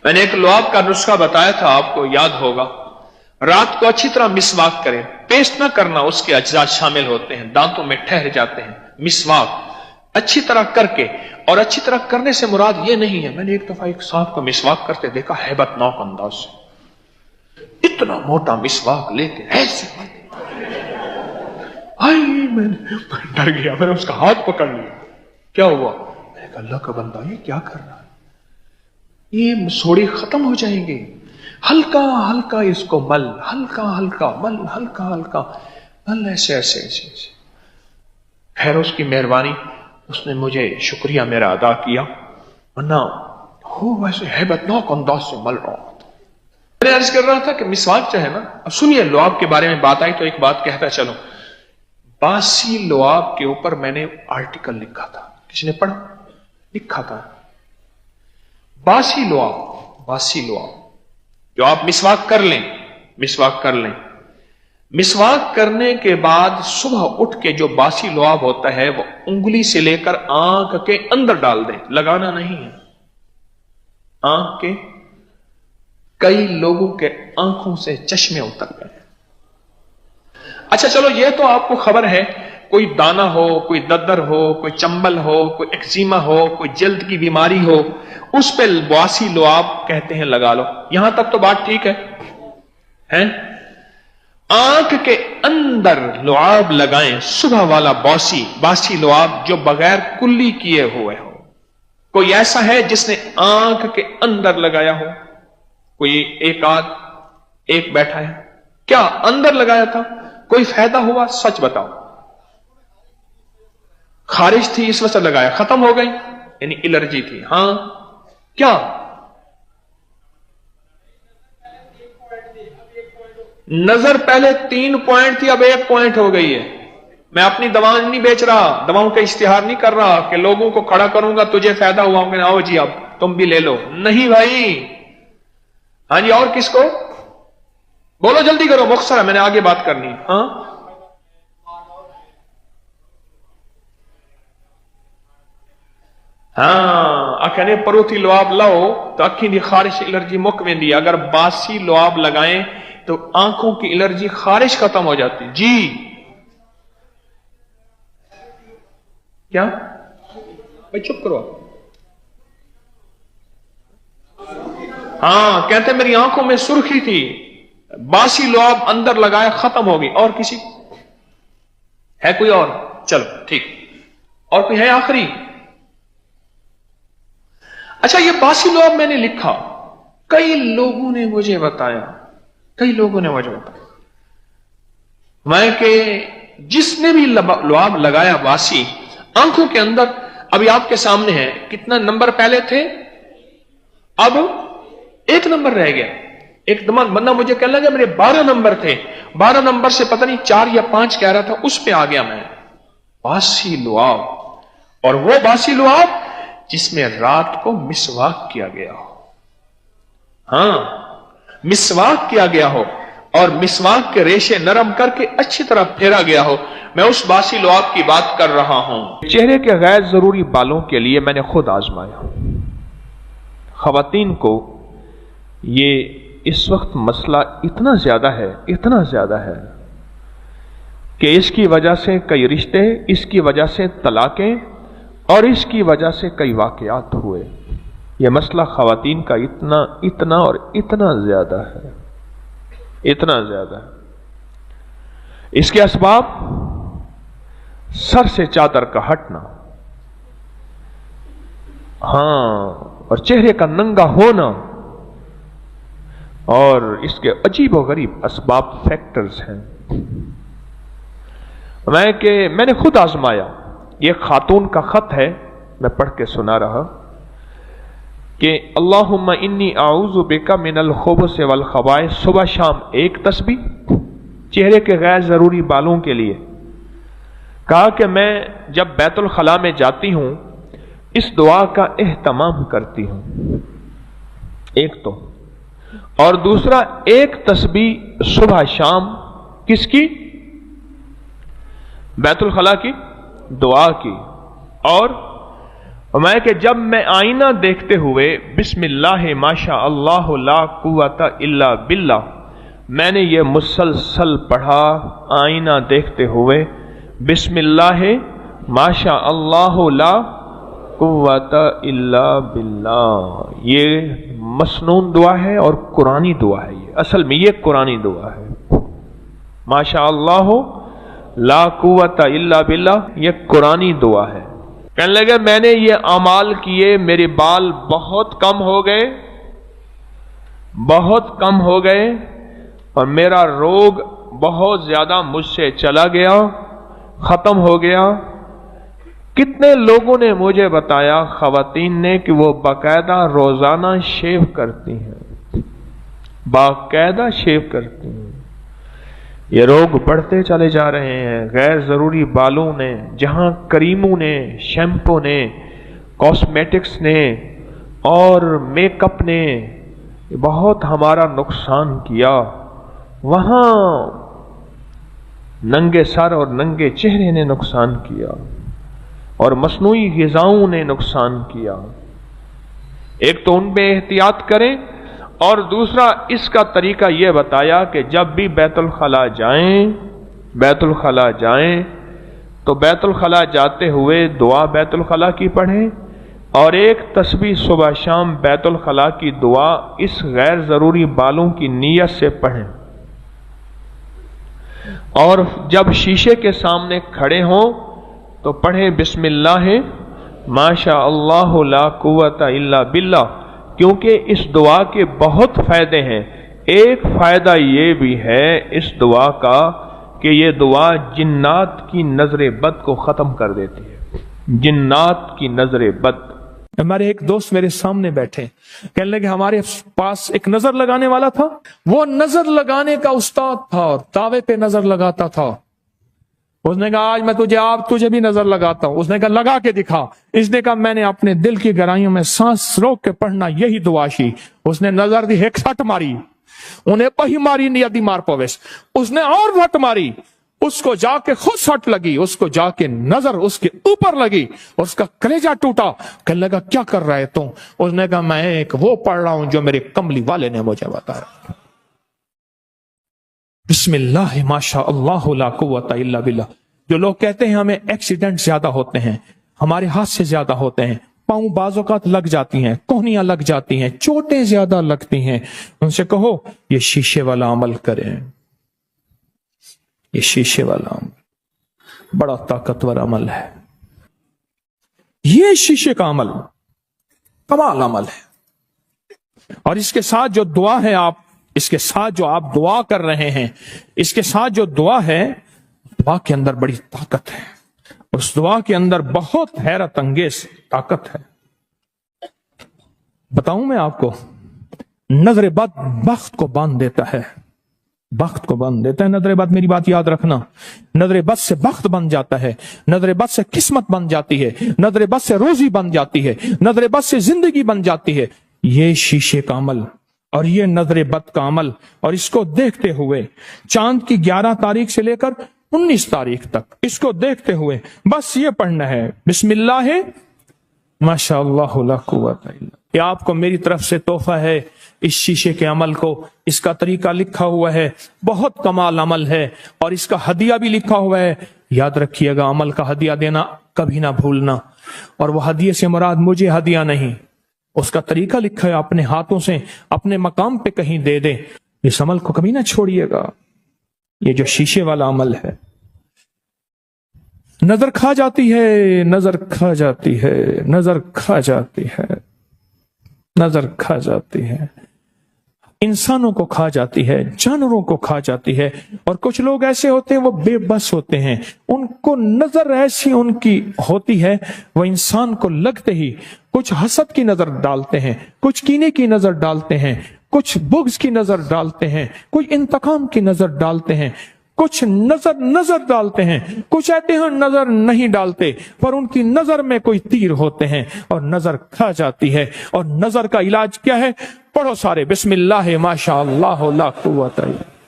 میں نے ایک لعاب کا نسخہ بتایا تھا، آپ کو یاد ہوگا. رات کو اچھی طرح مسواک کریں، پیسٹ نہ کرنا، اس کے اجزاء شامل ہوتے ہیں، دانتوں میں ٹھہر جاتے ہیں. مسواک اچھی طرح کر کے، اور اچھی طرح کرنے سے مراد یہ نہیں ہے. میں نے ایک دفعہ ایک صاحب کو مسواک کرتے دیکھا ہیبت ناک انداز سے، اتنا موٹا مسواک لے کے ایسے میں ڈر گیا، میں نے اس کا ہاتھ پکڑ لیا. کیا ہوا؟ میں نے کہا اللہ کا بندہ یہ کیا کر رہا ہے؟ یہ مسوڑی ختم ہو جائیں گے، ہلکا ہلکا اس کو مل، ہلکا ہلکا مل، ہلکا ہلکا مل، ایسے ایسے ایسے ایسے. خیر اس کی مہربانی، اس نے مجھے شکریہ میرا ادا کیا، ورنہ ہو ویسے ہیبت ناک انداز سے مل رہا تھا. میں عرض کر رہا تھا کہ مسواک جو ہے نا، اب سنیے لعاب کے بارے میں بات آئی تو ایک بات کہتا چلو. باسی لعاب کے اوپر میں نے آرٹیکل لکھا تھا، کسی نے پڑھا؟ لکھا تھا باسی لعاب جو آپ مسواک کر لیں، مسواک کرنے کے بعد صبح اٹھ کے جو باسی لعاب ہوتا ہے وہ انگلی سے لے کر آنکھ کے اندر ڈال دیں، لگانا نہیں ہے. آنکھ کے، کئی لوگوں کے آنکھوں سے چشمے اتر گئے. اچھا چلو یہ تو آپ کو خبر ہے، کوئی دانہ ہو، کوئی ددر ہو، کوئی چمبل ہو، کوئی ایکزیما ہو، کوئی جلد کی بیماری ہو، اس پہ باسی لعاب کہتے ہیں لگا لو. یہاں تک تو بات ٹھیک ہے. آنکھ کے اندر لعاب لگائیں، صبح والا باسی لعاب جو بغیر کلی کیے ہوئے ہو. کوئی ایسا ہے جس نے آنکھ کے اندر لگایا ہو؟ کوئی ایک بیٹھا ہے، کیا اندر لگایا تھا؟ کوئی فائدہ ہوا؟ سچ بتاؤ. خارش تھی اس وجہ سے لگایا، ختم ہو گئی، یعنی الرجی تھی. ہاں کیا نظر پہلے 3 پوائنٹ تھی، اب 1 پوائنٹ ہو گئی ہے. میں اپنی دوا نہیں بیچ رہا، دواؤں کا اشتہار نہیں کر رہا کہ لوگوں کو کھڑا کروں گا تجھے فائدہ ہوا ہوں گے، آؤ جی اب تم بھی لے لو. نہیں بھائی. ہاں جی، اور کس کو؟ بولو جلدی کرو، مختصر ہے، میں نے آگے بات کرنی. اکھنے پروتھی لعاب لاؤ تو اکھی دی خارش الرجی مک ویندی. اگر باسی لعاب لگائیں تو آنکھوں کی الرجی خارش ختم ہو جاتی. جی کیا بھائی چپ کرو. ہاں کہتے میری آنکھوں میں سرخی تھی، باسی لعاب اندر لگائے ختم ہو گئی. اور کسی ہے؟ کوئی اور؟ چلو ٹھیک، اور کوئی ہے آخری؟ اچھا یہ باسی لعاب میں نے لکھا، کئی لوگوں نے مجھے بتایا میں کہ جس نے بھی لعاب لگایا باسی آنکھوں کے اندر، ابھی آپ کے سامنے ہے کتنا نمبر پہلے تھے، اب 1 نمبر رہ گیا. ایک بندہ مجھے کہنے لگا میرے 12 نمبر تھے، 12 نمبر سے پتہ نہیں 4 یا 5 کہہ رہا تھا، اس پہ آ گیا میں. باسی لعاب، اور وہ باسی لعاب جس میں رات کو مسواک کیا گیا ہو. ہاں مسواک کیا گیا ہو اور مسواک کے ریشے نرم کر کے اچھی طرح پھیرا گیا ہو. میں اس باسی لعاب کی بات کر رہا ہوں. چہرے کے غیر ضروری بالوں کے لیے میں نے خود آزمایا. خواتین کو یہ اس وقت مسئلہ اتنا زیادہ ہے کہ اس کی وجہ سے کئی رشتے، اس کی وجہ سے طلاقیں، اور اس کی وجہ سے کئی واقعات ہوئے. یہ مسئلہ خواتین کا اتنا زیادہ ہے. اس کے اسباب: سر سے چادر کا ہٹنا، اور چہرے کا ننگا ہونا، اور اس کے عجیب و غریب اسباب فیکٹرز ہیں. میں نے خود آزمایا. یہ خاتون کا خط ہے، میں پڑھ کے سنا رہا کہ اللہم انی اعوذ بک من الخبث والخبائث. صبح شام 1 تسبیح چہرے کے غیر ضروری بالوں کے لیے. کہا کہ میں جب بیت الخلاء میں جاتی ہوں اس دعا کا اہتمام کرتی ہوں. ایک تو، اور دوسرا 1 تسبیح صبح شام کس کی؟ بیت الخلاء کی دعا کی. میں کہ جب میں آئینہ دیکھتے ہوئے بسم اللہ ماشاء اللہ لا قوت الا باللہ، میں نے یہ مسلسل پڑھا آئینہ دیکھتے ہوئے بسم اللہ ماشاء اللہ لا قوت الا باللہ، یہ مسنون دعا ہے اور قرآنی دعا ہے، یہ اصل میں یہ قرآنی دعا ہے۔ ماشاء اللہ لا قوت الا باللہ یہ قرآنی دعا ہے۔ کہنے لگے میں نے یہ اعمال کیے، میرے بال بہت کم ہو گئے، بہت کم ہو گئے، اور میرا روگ بہت زیادہ مجھ سے چلا گیا، ختم ہو گیا۔ کتنے لوگوں نے مجھے بتایا، خواتین نے، کہ وہ باقاعدہ روزانہ شیو کرتی ہیں، باقاعدہ شیو کرتی ہیں۔ یہ روگ بڑھتے چلے جا رہے ہیں، غیر ضروری بالوں نے، جہاں کریموں نے، شیمپو نے، کاسمیٹکس نے اور میک اپ نے بہت ہمارا نقصان کیا، وہاں ننگے سر اور ننگے چہرے نے نقصان کیا، اور مصنوعی غذاؤں نے نقصان کیا۔ ایک تو ان پہ احتیاط کریں، اور دوسرا اس کا طریقہ یہ بتایا کہ جب بھی بیت الخلاء جائیں تو بیت الخلاء جاتے ہوئے دعا بیت الخلاء کی پڑھیں، اور ایک تسبیح صبح شام بیت الخلاء کی دعا اس غیر ضروری بالوں کی نیت سے پڑھیں، اور جب شیشے کے سامنے کھڑے ہوں تو پڑھیں بسم اللہ ماشاء اللہ لا قوت الا باللہ، کیونکہ اس دعا کے بہت فائدے ہیں۔ ایک فائدہ یہ بھی ہے اس دعا کا کہ یہ دعا جنات کی نظر بد کو ختم کر دیتی ہے، جنات کی نظر بد۔ ہمارے ایک دوست میرے سامنے بیٹھے، کہنے لگے ہمارے پاس ایک نظر لگانے والا تھا، وہ نظر لگانے کا استاد تھا اور دعوے پہ نظر لگاتا تھا۔ اس نے کہا آج میں تجھے بھی نظر لگاتا ہوں۔ اس نے کہا لگا کے دکھا۔ اس نے کہا میں نے اپنے دل کی گہرائیوں میں سانس روک کے پڑھنا یہی دعا شی۔ اس نے نظر دی ایک سٹ ماری، انہیں پہی ماری نہیں ادی مار پویس، اس نے اور وٹ ماری، اس کو جا کے خود سٹ لگی، اس کو جا کے نظر اس کے اوپر لگی، اس کا کلیجہ ٹوٹا۔ کہنے لگا کیا کر رہا ہے تم؟ اس نے کہا میں ایک وہ پڑھ رہا ہوں جو میرے کملی والے نے مجھے بتایا، بسم اللہ ماشاء اللہ لا قوت الا باللہ۔ جو لوگ کہتے ہیں ہمیں ایکسیڈنٹ زیادہ ہوتے ہیں، ہمارے ہاتھ سے زیادہ ہوتے ہیں، پاؤں بعض اوقات لگ جاتی ہیں، کوہنیاں لگ جاتی ہیں، چوٹیں زیادہ لگتی ہیں، ان سے کہو یہ شیشے والا عمل کریں، یہ شیشے والا عمل بڑا طاقتور عمل ہے، یہ شیشے کا عمل کمال عمل ہے۔ اور اس کے ساتھ جو دعا ہے، اس کے ساتھ جو آپ دعا کر رہے ہیں، اس کے ساتھ جو دعا ہے، دعا کے اندر بڑی طاقت ہے، اس دعا کے اندر بہت حیرت انگیز طاقت ہے۔ بتاؤں میں آپ کو، نظر بد بخت کو باندھ دیتا ہے، بخت کو باندھ دیتا ہے نظر بد۔ میری بات یاد رکھنا، نظر بد سے بخت بن جاتا ہے، نظر بد سے قسمت بن جاتی ہے، نظر بد سے روزی بن جاتی ہے، نظر بد سے زندگی بن جاتی ہے۔ یہ شیشے کا عمل اور یہ نظر بد کا عمل، اور اس کو دیکھتے ہوئے چاند کی 11 تاریخ سے لے کر 19 تاریخ تک اس کو دیکھتے ہوئے بس یہ پڑھنا ہے بسم اللہ ماشاء اللہ لا قوت الا۔ یہ آپ کو میری طرف سے تحفہ ہے، اس شیشے کے عمل کو، اس کا طریقہ لکھا ہوا ہے، بہت کمال عمل ہے، اور اس کا ہدیہ بھی لکھا ہوا ہے۔ یاد رکھیے گا، عمل کا ہدیہ دینا کبھی نہ بھولنا، اور وہ ہدیے سے مراد مجھے ہدیہ نہیں، اس کا طریقہ لکھا ہے، اپنے ہاتھوں سے اپنے مقام پہ کہیں دے دیں۔ اس عمل کو کبھی نہ چھوڑیے گا، یہ جو شیشے والا عمل ہے۔ نظر کھا جاتی ہے، نظر کھا جاتی ہے، نظر کھا جاتی ہے، نظر کھا جاتی ہے، انسانوں کو کھا جاتی ہے، جانوروں کو کھا جاتی ہے، اور کچھ لوگ ایسے ہوتے ہیں وہ بے بس ہوتے ہیں، ان کو نظر ایسی ان کی ہوتی ہے، وہ انسان کو لگتے ہی کچھ حسد کی نظر ڈالتے ہیں، کچھ کینے کی نظر ڈالتے ہیں، کچھ بغض کی نظر ڈالتے ہیں، کچھ انتقام کی نظر ڈالتے ہیں، کچھ نظر ڈالتے ہیں، کچھ کہتے ہیں نظر نہیں ڈالتے، پر ان کی نظر میں کوئی تیر ہوتے ہیں اور نظر کھا جاتی ہے۔ اور نظر کا علاج کیا ہے؟ پڑھو سارے بسم اللہ ما شاء اللہ لا قوت الا